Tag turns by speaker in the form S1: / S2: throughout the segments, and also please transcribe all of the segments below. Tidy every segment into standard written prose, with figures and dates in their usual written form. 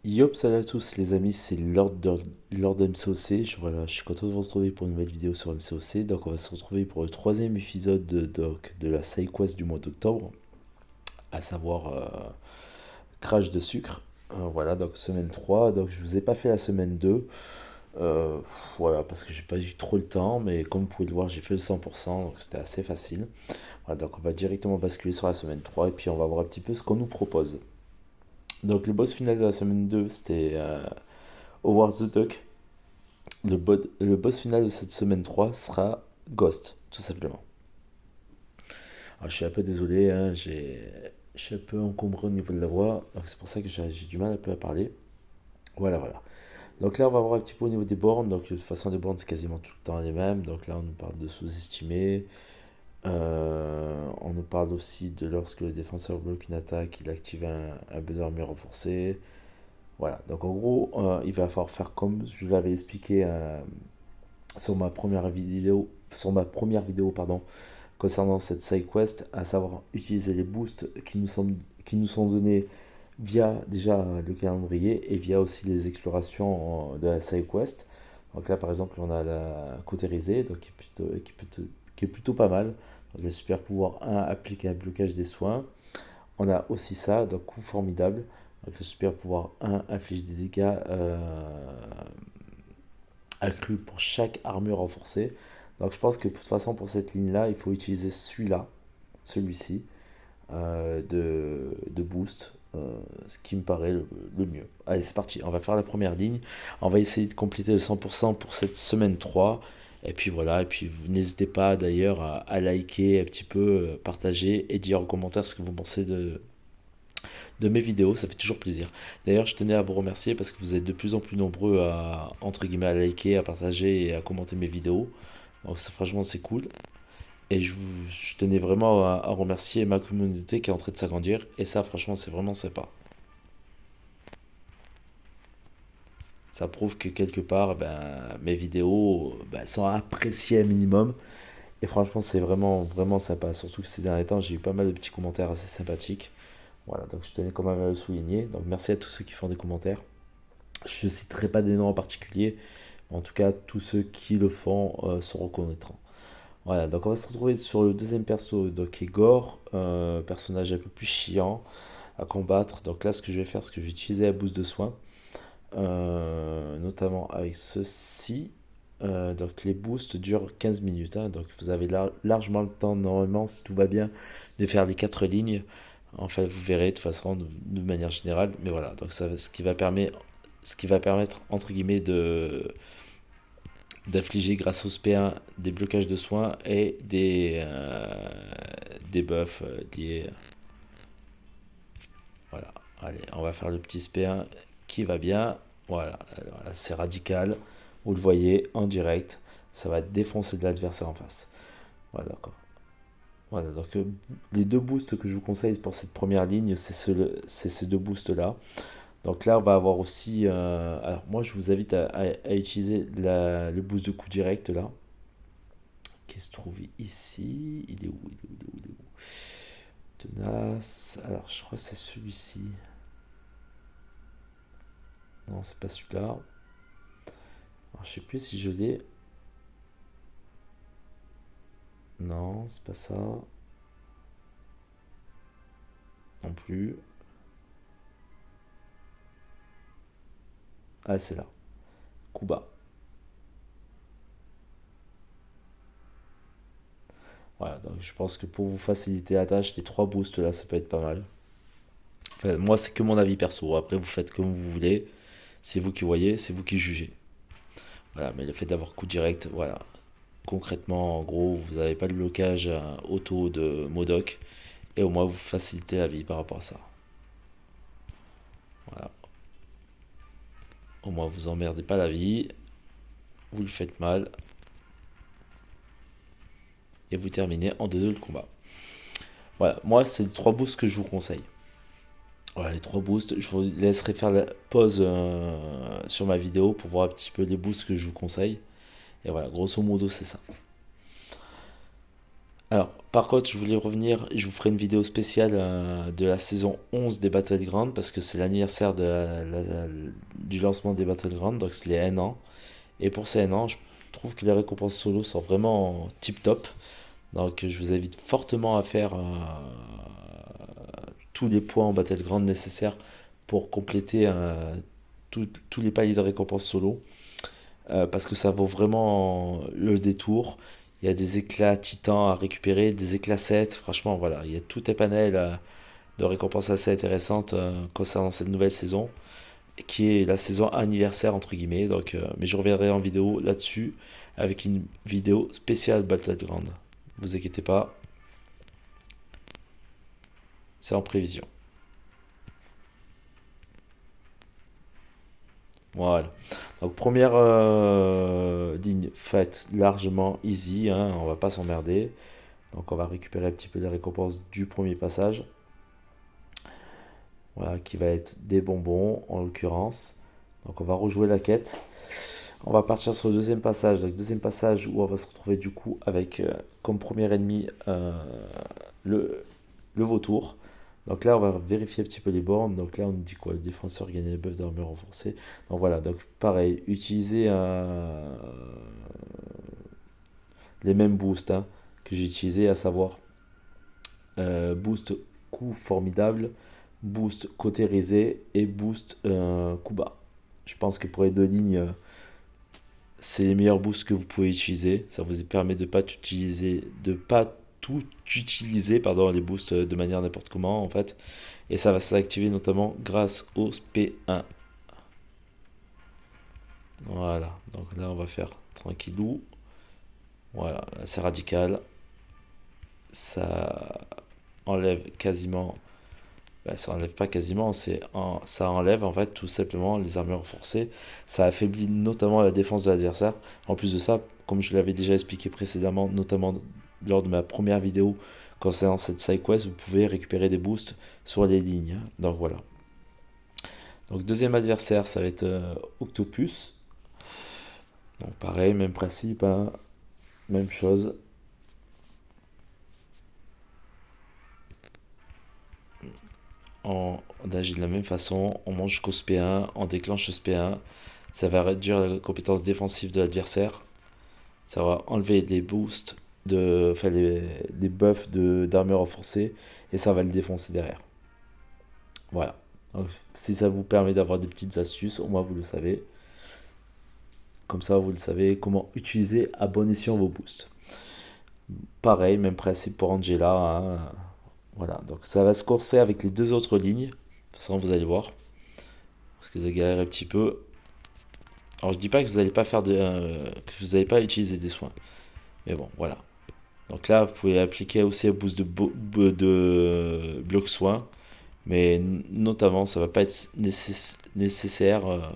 S1: Yop, salut à tous les amis, c'est Lord MCOC. Voilà, je suis content de vous retrouver pour une nouvelle vidéo sur MCOC. Donc on va se retrouver pour le troisième épisode de la side quest du mois d'octobre, à savoir Crash de sucre. Voilà, donc semaine 3. Donc je vous ai pas fait la semaine 2. Euh, voilà, parce que j'ai pas eu trop le temps, mais comme vous pouvez le voir, j'ai fait le 100%, donc c'était assez facile. Voilà, donc on va directement basculer sur la semaine 3 et puis on va voir un petit peu ce qu'on nous propose. Donc le boss final de la semaine 2 c'était Howard the Duck. Le boss final de cette semaine 3 sera Ghost, tout simplement. Alors, je suis un peu désolé, hein, je suis un peu encombré au niveau de la voix, donc c'est pour ça que j'ai du mal un peu à parler. Voilà, voilà. Donc là, on va voir un petit peu au niveau des bornes. Donc de toute façon, les bornes, c'est quasiment tout le temps les mêmes. Donc là, on nous parle de sous-estimer. On nous parle aussi de lorsque le défenseur bloque une attaque, il active un buzzer armé renforcé. Voilà, donc en gros, il va falloir faire comme je l'avais expliqué sur ma première vidéo pardon, concernant cette side quest, à savoir utiliser les boosts qui nous sont donnés via déjà le calendrier et via aussi les explorations de la side quest. Donc là par exemple on a la cautérisée donc qui est plutôt pas mal. Donc le super pouvoir 1 applique un blocage des soins. On a aussi ça, donc coup formidable. Donc le super pouvoir 1 inflige des dégâts accru pour chaque armure renforcée. Donc je pense que de toute façon pour cette ligne là il faut utiliser celui-ci de boost, ce qui me paraît le mieux. Allez c'est parti, on va faire la première ligne, on va essayer de compléter le 100% pour cette semaine 3. Et puis voilà, et puis vous n'hésitez pas d'ailleurs à liker un petit peu, partager et dire en commentaire ce que vous pensez de mes vidéos, ça fait toujours plaisir. D'ailleurs, je tenais à vous remercier parce que vous êtes de plus en plus nombreux à, entre guillemets, à liker, à partager et à commenter mes vidéos. Donc ça, franchement, c'est cool. Et je tenais vraiment à remercier ma communauté qui est en train de s'agrandir. Et ça, franchement, c'est vraiment sympa. Ça prouve que quelque part, ben, mes vidéos ben, sont appréciées un minimum. Et franchement, c'est vraiment, vraiment sympa. Surtout que ces derniers temps, j'ai eu pas mal de petits commentaires assez sympathiques. Voilà, donc je tenais quand même à le souligner. Donc merci à tous ceux qui font des commentaires. Je ne citerai pas des noms en particulier, mais en tout cas, tous ceux qui le font se reconnaîtront. Voilà, donc on va se retrouver sur le deuxième perso, donc qui est Gore, personnage un peu plus chiant à combattre. Donc là, ce que je vais faire, c'est que je vais utiliser la boost de soins, notamment avec ceci. Donc les boosts durent 15 minutes, hein, donc vous avez largement le temps, normalement, si tout va bien, de faire les 4 lignes. Enfin, vous verrez de toute façon, de manière générale. Mais voilà, donc ça, ce qui va permettre entre guillemets d'infliger grâce au SP1 des blocages de soins et des buffs liés. Voilà, allez, on va faire le petit SP1 qui va bien. Voilà, alors là, c'est radical. Vous le voyez en direct, ça va défoncer de l'adversaire en face. Voilà, d'accord. Voilà, donc les deux boosts que je vous conseille pour cette première ligne, c'est ces deux boosts là. Donc là, on va avoir aussi. Alors, moi, je vous invite à utiliser le boost de coup direct là, qui se trouve ici. Il est où? Il est où? Il est où? Il est où? Tenace. Alors, je crois que c'est celui-ci. Non, c'est pas celui-là. Alors, je sais plus si je l'ai. Non, c'est pas ça. Non plus. Ah, c'est là. Kuba. Voilà, donc je pense que pour vous faciliter la tâche, les trois boosts là, ça peut être pas mal. Enfin, moi, c'est que mon avis perso. Après, vous faites comme vous voulez. C'est vous qui voyez, c'est vous qui jugez. Voilà, mais le fait d'avoir coup direct, voilà. Concrètement, en gros, vous n'avez pas de blocage auto de Modoc. Et au moins, vous facilitez la vie par rapport à ça. Voilà. Au moins, vous emmerdez pas la vie. Vous le faites mal. Et vous terminez en 2-2 le combat. Voilà, moi, c'est les trois boosts que je vous conseille. Voilà, les trois boosts. Je vous laisserai faire la pause sur ma vidéo pour voir un petit peu les boosts que je vous conseille. Et voilà, grosso modo, c'est ça. Alors, par contre, je voulais revenir, je vous ferai une vidéo spéciale de la saison 11 des Battlegrounds parce que c'est l'anniversaire du lancement des Battlegrounds, donc c'est les 1 an. Et pour ces 1 an, je trouve que les récompenses solo sont vraiment tip top. Donc, je vous invite fortement à faire tous les points en Battleground nécessaires pour compléter tous les paliers de récompenses solo. Parce que ça vaut vraiment le détour. Il y a des éclats titans à récupérer, des éclats 7. Franchement, voilà, il y a tout un panel de récompenses assez intéressantes concernant cette nouvelle saison, qui est la saison anniversaire, entre guillemets. Donc, mais je reviendrai en vidéo là-dessus, avec une vidéo spéciale Battleground. Vous inquiétez pas, c'est en prévision. Voilà. Donc première ligne faite largement easy, hein, on va pas s'emmerder. Donc on va récupérer un petit peu les récompenses du premier passage. Voilà, qui va être des bonbons en l'occurrence. Donc on va rejouer la quête. On va partir sur le deuxième passage. Donc deuxième passage où on va se retrouver du coup avec comme premier ennemi le, le vautour. Donc là on va vérifier un petit peu les bornes. Donc là on nous dit quoi? Le défenseur gagne les buffs d'armure renforcée. Donc voilà, donc pareil, utiliser les mêmes boosts hein, que j'ai utilisé, à savoir boost coup formidable, boost cautérisé et boost coup bas. Je pense que pour les deux lignes, c'est les meilleurs boosts que vous pouvez utiliser. Ça vous permet de pas tout utiliser, pardon, les boosts de manière n'importe comment en fait. Et ça va s'activer notamment grâce au SP1. Voilà, donc là on va faire tranquillou. Voilà, c'est radical. Ça enlève quasiment. Bah, ça enlève pas quasiment, ça enlève en fait tout simplement les armures renforcées. Ça affaiblit notamment la défense de l'adversaire. En plus de ça, comme je l'avais déjà expliqué précédemment, notamment lors de ma première vidéo concernant cette side quest, vous pouvez récupérer des boosts sur les lignes. Donc voilà. Donc deuxième adversaire, ça va être Octopus. Donc pareil, même principe, hein, même chose. On agit de la même façon, on mange jusqu'au SP1, on déclenche le SP1, ça va réduire la compétence défensive de l'adversaire, ça va enlever les boosts, enfin les buffs d'armure renforcée, et ça va le défoncer derrière. Voilà. Donc, si ça vous permet d'avoir des petites astuces, au moins vous le savez. Comme ça, vous le savez comment utiliser à bon escient vos boosts. Pareil, même principe pour Angela, hein. Voilà, donc ça va se corser avec les deux autres lignes. De toute façon, vous allez voir. Parce que vous galérez un petit peu. Alors je dis pas que vous n'allez pas que vous n'allez pas utiliser des soins. Mais bon, voilà. Donc là, vous pouvez appliquer aussi un boost de bloc soin. Mais notamment, ça va pas être nécessaire.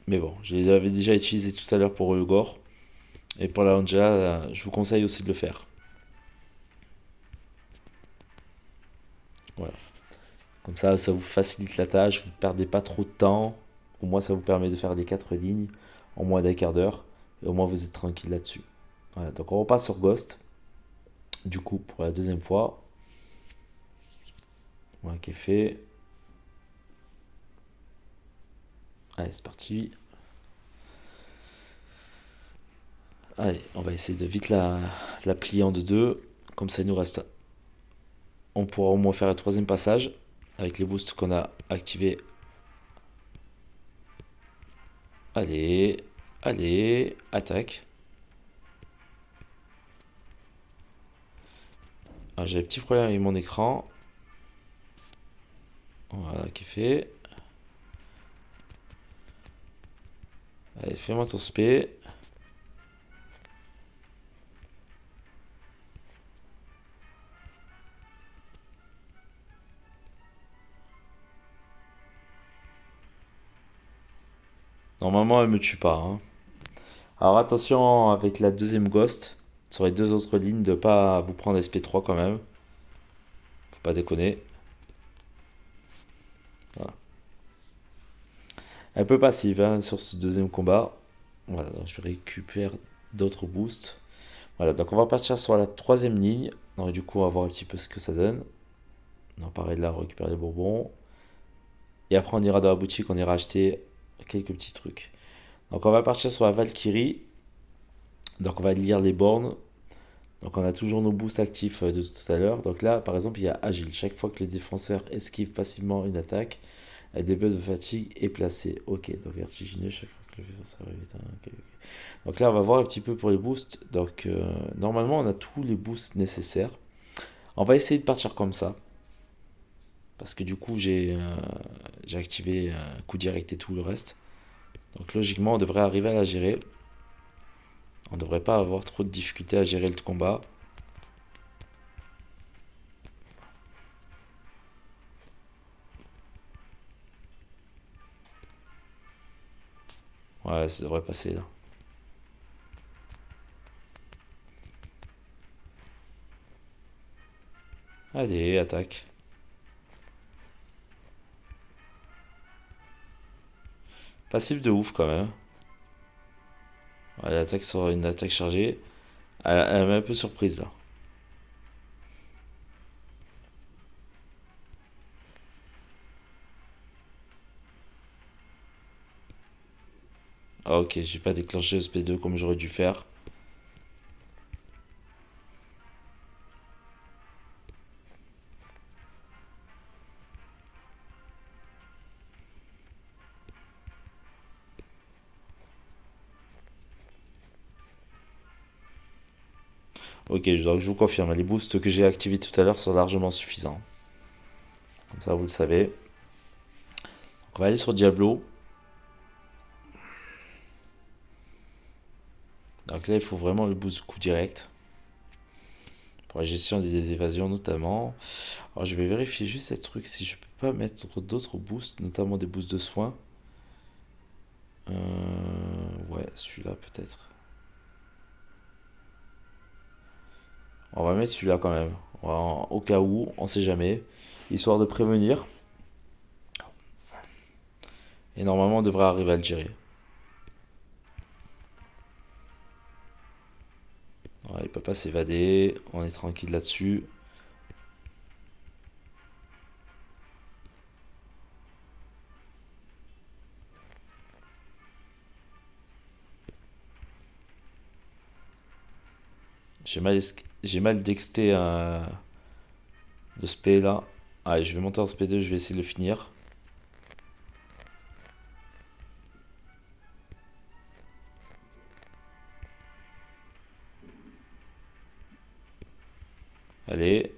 S1: Mais bon, je l'avais déjà utilisé tout à l'heure pour le gore. Et pour la Angela, je vous conseille aussi de le faire. Voilà. Comme ça vous facilite la tâche. Vous ne perdez pas trop de temps. Au moins, ça vous permet de faire les 4 lignes en moins d'un quart d'heure. Et au moins, vous êtes tranquille là-dessus. Voilà, donc on repasse sur Ghost. Du coup, pour la deuxième fois. Voilà, qui est fait. Allez, c'est parti. Allez, on va essayer de vite la plier en deux. Comme ça, il nous reste. On pourra au moins faire le troisième passage avec les boosts qu'on a activés. Allez, allez, attaque. Ah, j'ai un petit problème avec mon écran. Voilà, qui est fait. Allez, fais-moi ton spé. Normalement, elle me tue pas, hein. Alors attention avec la deuxième ghost, sur les deux autres lignes, de pas vous prendre SP3 quand même. Faut pas déconner. Voilà. Un peu passive hein, sur ce deuxième combat. Voilà, donc je récupère d'autres boosts. Voilà, donc on va partir sur la troisième ligne. Donc du coup, on va voir un petit peu ce que ça donne. On pareil là, on récupère les bonbons. Et après, on ira dans la boutique, on ira acheter quelques petits trucs. Donc on va partir sur la Valkyrie. Donc on va lire les bornes. Donc on a toujours nos boosts actifs de tout à l'heure. Donc là, par exemple, il y a Agile. Chaque fois que le défenseur esquive passivement une attaque, un debuff de fatigue est placé. Ok, donc vertigineux chaque fois que le défenseur évite. Ok, ok. Donc là, on va voir un petit peu pour les boosts. Donc normalement, on a tous les boosts nécessaires. On va essayer de partir comme ça. Parce que du coup, j'ai activé coup direct et tout le reste. Donc logiquement, on devrait arriver à la gérer. On ne devrait pas avoir trop de difficultés à gérer le combat. Ouais, ça devrait passer là. Allez, attaque. Passif de ouf quand même. Ouais, l'attaque sur une attaque chargée. Elle m'a un peu surprise là. Ah ok, j'ai pas déclenché le SP2 comme j'aurais dû faire. Ok, donc je vous confirme, les boosts que j'ai activés tout à l'heure sont largement suffisants. Comme ça, vous le savez. Donc, on va aller sur Diablo. Donc là, il faut vraiment le boost coup direct. Pour la gestion des évasions notamment. Alors je vais vérifier juste ces trucs si je peux pas mettre d'autres boosts, notamment des boosts de soins. Ouais, celui-là peut-être. On va mettre celui-là quand même. Au cas où, on sait jamais. Histoire de prévenir. Et normalement, on devrait arriver à le gérer. Ouais, il peut pas s'évader. On est tranquille là-dessus. J'ai mal dexté le SP là. Allez, je vais monter en SP2, je vais essayer de le finir. Allez.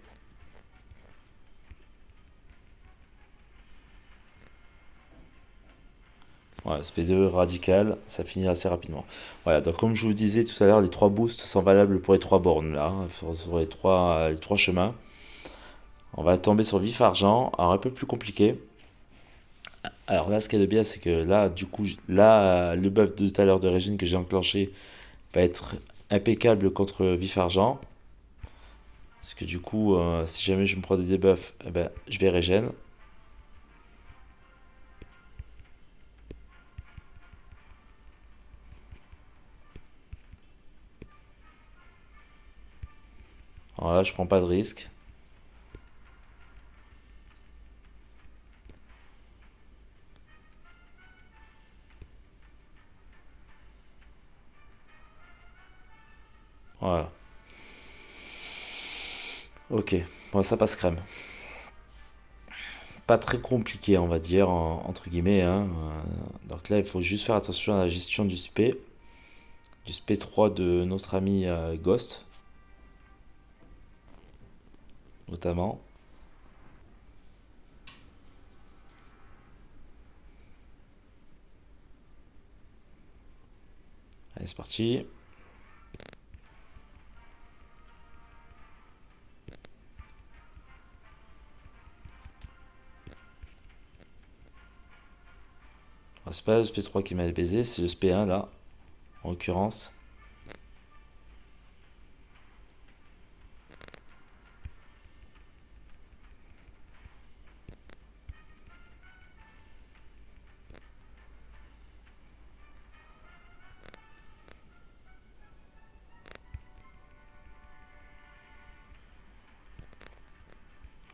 S1: Ouais, SP2 radical, ça finit assez rapidement. Voilà, donc comme je vous disais tout à l'heure, les trois boosts sont valables pour les trois bornes là, hein, sur les trois chemins. On va tomber sur vif argent, alors un peu plus compliqué. Alors là, ce qu'il y a de bien, c'est que là, du coup, là, le buff de tout à l'heure de régime que j'ai enclenché va être impeccable contre vif argent. Parce que du coup, si jamais je me prends des debuffs, eh ben, je vais régène. Alors là, je prends pas de risque. Voilà. Ok, bon, ça passe crème. Pas très compliqué, on va dire, entre guillemets, hein. Donc là, il faut juste faire attention à la gestion du SP3 de notre ami Ghost, notamment. Allez, c'est parti. C'est pas le SP3 qui m'a baisé, c'est le SP1 là, en l'occurrence.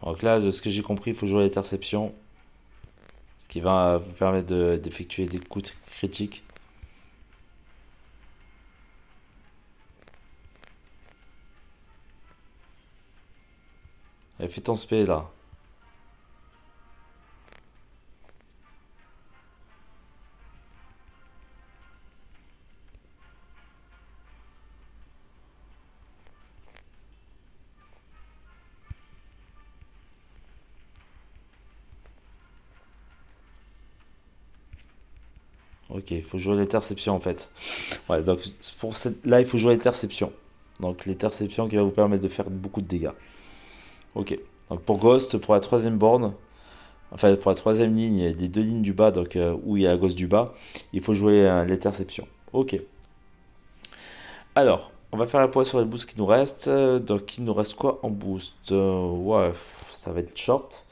S1: Donc là, de ce que j'ai compris, il faut jouer à l'interception, ce qui va vous permettre d'effectuer des coups critiques. Allez, fais ton spé là. Ok, il faut jouer l'interception en fait. Ouais, donc pour là, il faut jouer l'interception. Donc l'interception qui va vous permettre de faire beaucoup de dégâts. Ok. Donc pour Ghost, pour la troisième borne, enfin pour la troisième ligne, il y a des deux lignes du bas, donc où il y a la Ghost du bas, il faut jouer l'interception. Ok. Alors, on va faire la pause sur les boosts qui nous restent. Donc il nous reste quoi en boost? Ouais, ça va être short.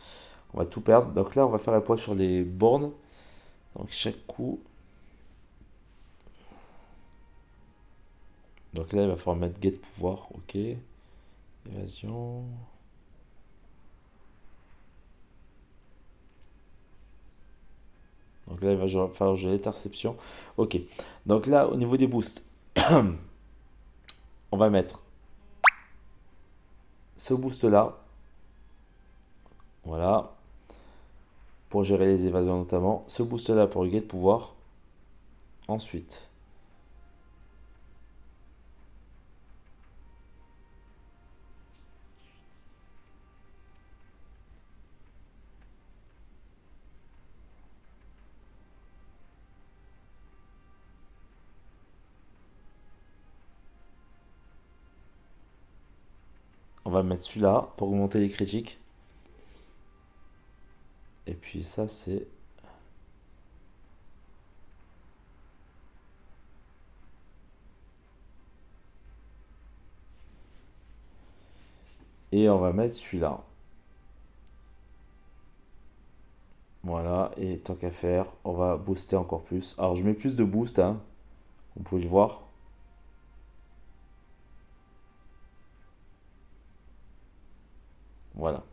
S1: On va tout perdre. Donc là, on va faire la pause sur les bornes. Donc chaque coup. Donc là, il va falloir mettre get pouvoir. Ok. Évasion. Donc là, il va falloir jouer l'interception. Ok. Donc là, au niveau des boosts, on va mettre ce boost là. Voilà. Pour gérer les évasions notamment. Ce boost là pour le get pouvoir. Ensuite, on va mettre celui-là pour augmenter les critiques. Et puis ça, c'est... Et on va mettre celui-là. Voilà, et tant qu'à faire, on va booster encore plus. Alors je mets plus de boost, hein, vous pouvez le voir. Voilà.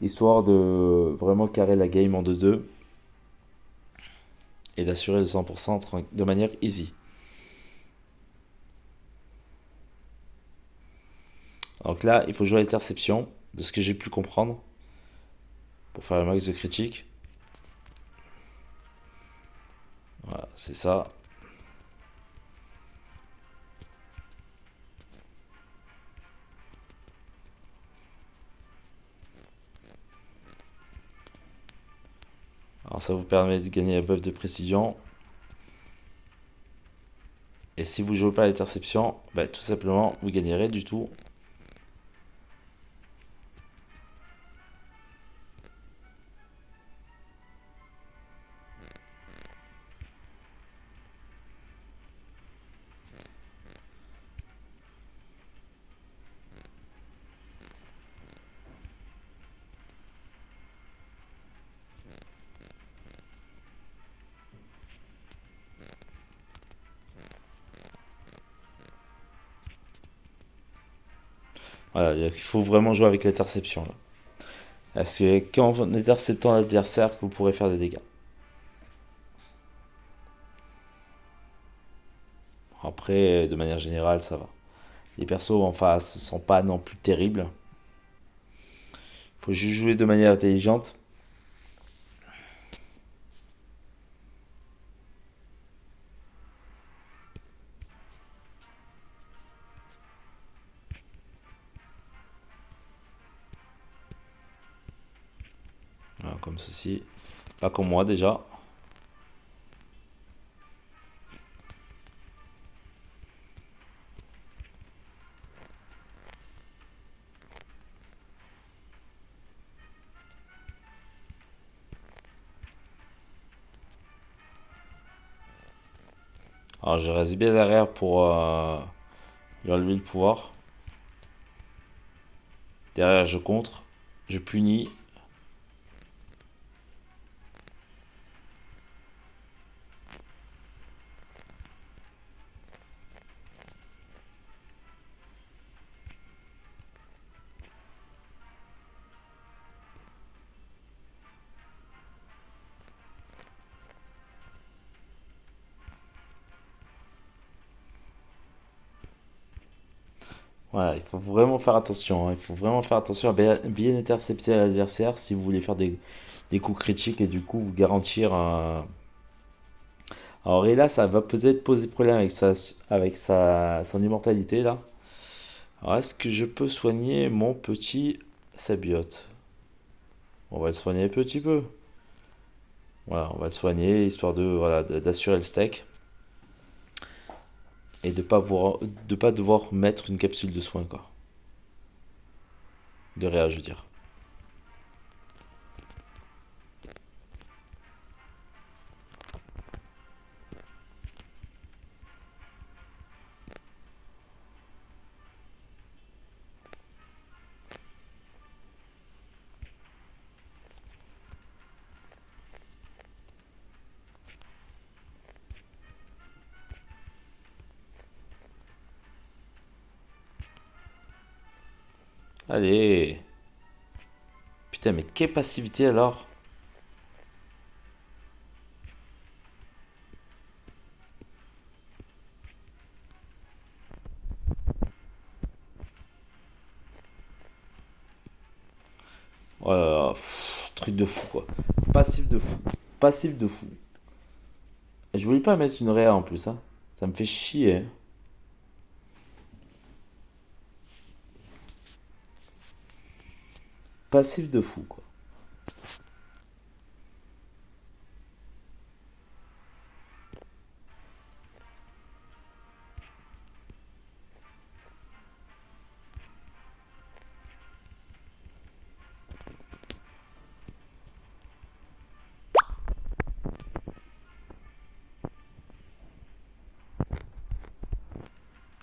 S1: Histoire de vraiment carrer la game en 2-2 et d'assurer le 100% de manière easy. Donc là, il faut jouer à l'interception, de ce que j'ai pu comprendre, pour faire le max de critique. Voilà, c'est ça. Alors ça vous permet de gagner la buff de précision. Et si vous jouez pas à l'interception, bah, tout simplement, vous gagnerez du tout. Voilà, il faut vraiment jouer avec l'interception là. Parce que qu'en interceptant l'adversaire que vous pourrez faire des dégâts. Après, de manière générale, ça va. Les persos en face sont pas non plus terribles. Faut juste jouer de manière intelligente. Voilà, comme ceci. Pas comme moi déjà. Alors je reste bien derrière pour lui enlever le pouvoir. Derrière je contre. Je punis. Voilà, il faut vraiment faire attention, hein. Il faut vraiment faire attention à bien intercepter l'adversaire si vous voulez faire des coups critiques et du coup vous garantir un. Alors et là, ça va peut-être poser problème son immortalité là. Alors est-ce que je peux soigner mon petit Sabiote? On va le soigner un petit peu. Voilà, on va le soigner histoire de voilà d'assurer le steak et de pas devoir mettre une capsule de soin quoi. De réa, je veux dire. Allez. Putain, mais quelle passivité alors? Oh là là, truc de fou quoi. Passif de fou. Passif de fou. Je voulais pas mettre une réa en plus, hein. Ça me fait chier, hein. Passif de fou quoi.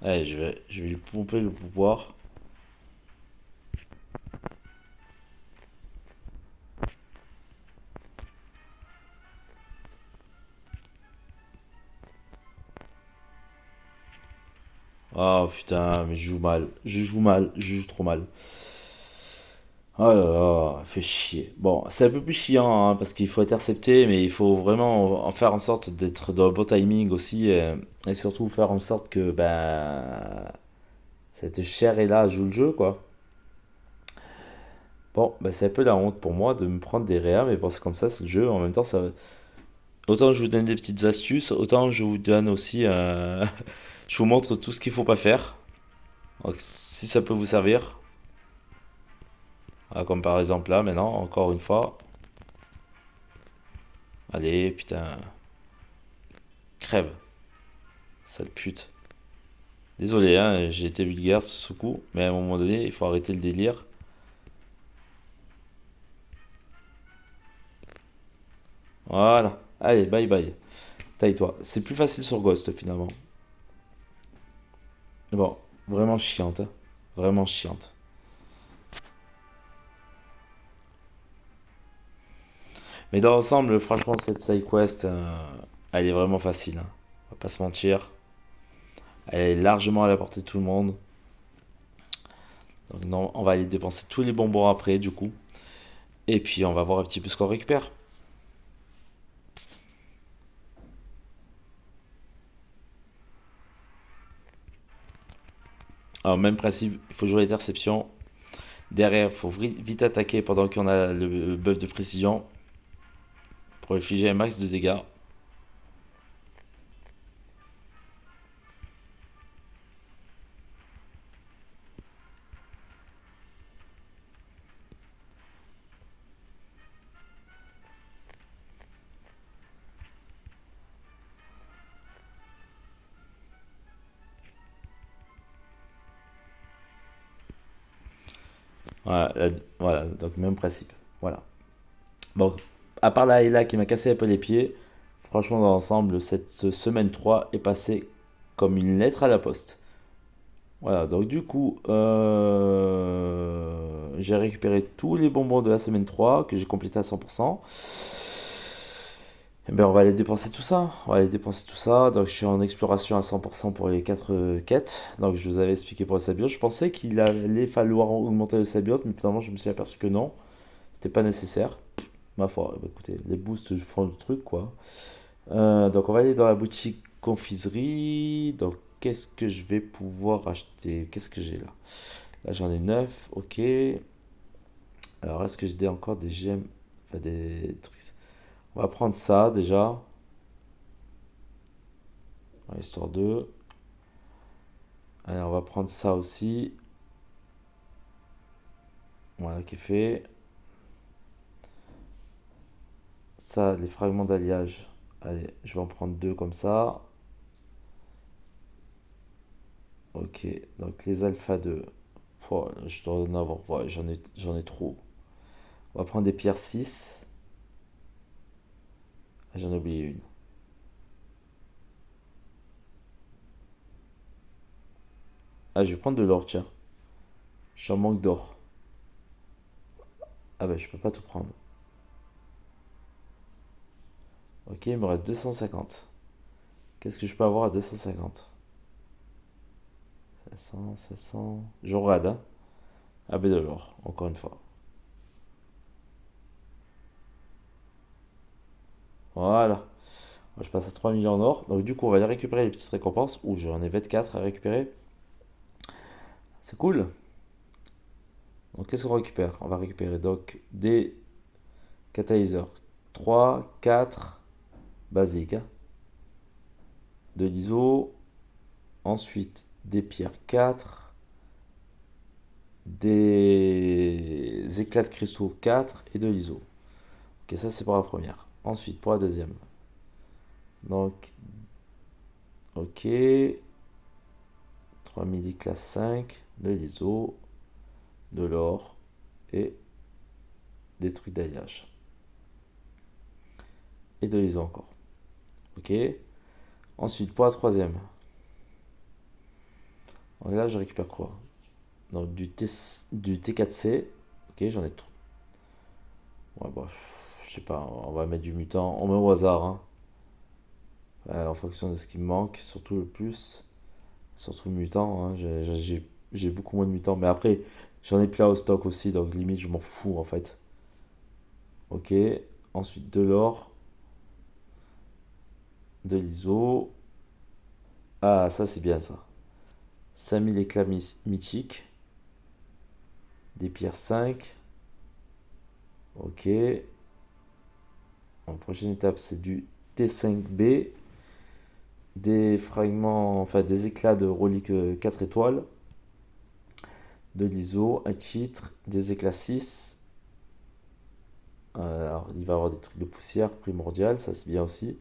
S1: Allez, je vais lui pomper le pouvoir. Oh putain, mais je joue mal. Je joue mal. Je joue trop mal. Oh là là, fait chier. Bon, c'est un peu plus chiant hein, parce qu'il faut intercepter, mais il faut vraiment en faire en sorte d'être dans le bon timing aussi et surtout faire en sorte que ben cette chair est là joue le jeu quoi. Bon, ben c'est un peu la honte pour moi de me prendre des réa, mais bon, c'est comme ça, c'est le jeu. En même temps, ça, autant je vous donne des petites astuces, autant je vous donne aussi, je vous montre tout ce qu'il faut pas faire. Donc, si ça peut vous servir, ah, comme par exemple là, maintenant, encore une fois. Allez, putain, crève, sale pute. Désolé, hein, j'ai été vulgaire sur ce coup, mais à un moment donné, il faut arrêter le délire. Voilà, allez, bye bye. Taille-toi. C'est plus facile sur Ghost finalement. Bon, vraiment chiante, hein. Vraiment chiante. Mais dans l'ensemble, franchement, cette side quest, elle est vraiment facile, hein. On va pas se mentir. Elle est largement à la portée de tout le monde. Donc non, on va aller dépenser tous les bonbons après, du coup. Et puis on va voir un petit peu ce qu'on récupère. Alors même principe, il faut jouer l'interception. Derrière, il faut vite attaquer pendant qu'on a le buff de précision. Pour infliger un max de dégâts. Voilà, voilà, donc même principe. Voilà. Bon, à part la Ella qui m'a cassé un peu les pieds, franchement dans l'ensemble, cette semaine 3 est passée comme une lettre à la poste. Voilà, donc du coup, j'ai récupéré tous les bonbons de la semaine 3 que j'ai complété à 100%. Et bien, on va aller dépenser tout ça. On va aller dépenser tout ça. Donc, je suis en exploration à 100% pour les 4 quêtes. Donc, je vous avais expliqué pour le sabiote. Je pensais qu'il allait falloir augmenter le sabiote, mais finalement, je me suis aperçu que non. C'était pas nécessaire. Ma foi, bah, écoutez, les boosts font le truc, quoi. Donc, on va aller dans la boutique confiserie. Donc, qu'est-ce que je vais pouvoir acheter? Qu'est-ce que j'ai là? Là, j'en ai 9, ok. Alors, est-ce que j'ai encore des gemmes? Enfin, des trucs. On va prendre ça déjà. Histoire de. Allez, on va prendre ça aussi. Voilà, qui est fait. Ça, les fragments d'alliage. Allez, je vais en prendre deux comme ça. Ok, donc les alpha 2. Pouah, je dois en avoir. Ouais, j'en ai trop. On va prendre des pierres 6. Ah, j'en ai oublié une. Ah, je vais prendre de l'or, tiens. Je suis en manque d'or. Ah bah, je peux pas tout prendre. Ok, il me reste 250. Qu'est-ce que je peux avoir à 250? 500, 700. Je rade, hein. Ah bah, de l'or, encore une fois. Voilà. Je passe à 3 millions en or. Donc, du coup, on va aller récupérer les petites récompenses. Ouh, j'en ai 24 à récupérer. C'est cool. Donc, qu'est-ce qu'on récupère? On va récupérer donc des catalyseurs 3, 4 basiques, hein, de l'ISO. Ensuite, des pierres 4, des éclats de cristaux 4 et de l'ISO. Ok, ça c'est pour la première. Ensuite, pour la deuxième. Donc, ok. 3000 classe 5, de l'ISO, de l'or et des trucs d'alliage. Et de l'ISO encore. Ok. Ensuite, pour la troisième. Donc là, je récupère quoi? Donc du T4C. Ok, j'en ai tout. Ouais, bref. Je sais pas, on va mettre du mutant. On met au hasard, hein. En fonction de ce qui me manque, surtout le plus. Surtout le mutant, hein. J'ai beaucoup moins de mutants. Mais après, j'en ai plein au stock aussi, donc limite, je m'en fous en fait. Ok. Ensuite, de l'or, de l'ISO. Ah, ça, c'est bien ça. 5000 éclats mythiques. Des pierres 5. Ok. En prochaine étape, c'est du T5B. Des fragments, enfin des éclats de reliques 4 étoiles. De l'ISO, un titre, des éclats 6. Alors, il va y avoir des trucs de poussière primordial, ça c'est bien aussi.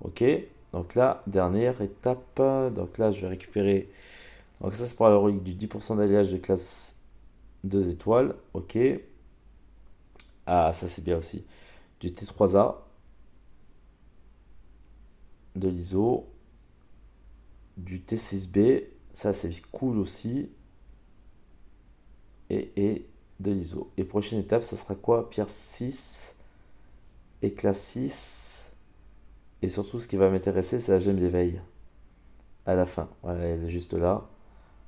S1: Ok, donc là, dernière étape. Donc là, je vais récupérer. Donc, ça c'est pour la relique du 10% d'alliage de classe 2 étoiles. Ok, ah, ça c'est bien aussi. Du T3A, de l'ISO, du T6B, ça c'est cool aussi. Et de l'ISO. Et prochaine étape, ça sera quoi? Pierre 6, éclat 6. Et surtout, ce qui va m'intéresser, c'est la gemme d'éveil. À la fin. Voilà, elle est juste là.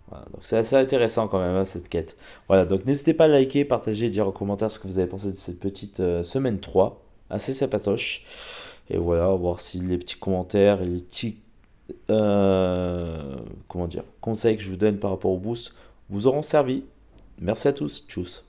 S1: Voilà, donc c'est assez intéressant quand même, hein, cette quête. Voilà, donc n'hésitez pas à liker, partager et dire en commentaire ce que vous avez pensé de cette petite semaine 3. Assez sympatoche. Et voilà, voir si les petits commentaires et les petits comment dire, conseils que je vous donne par rapport au boost vous auront servi. Merci à tous. Tchuss.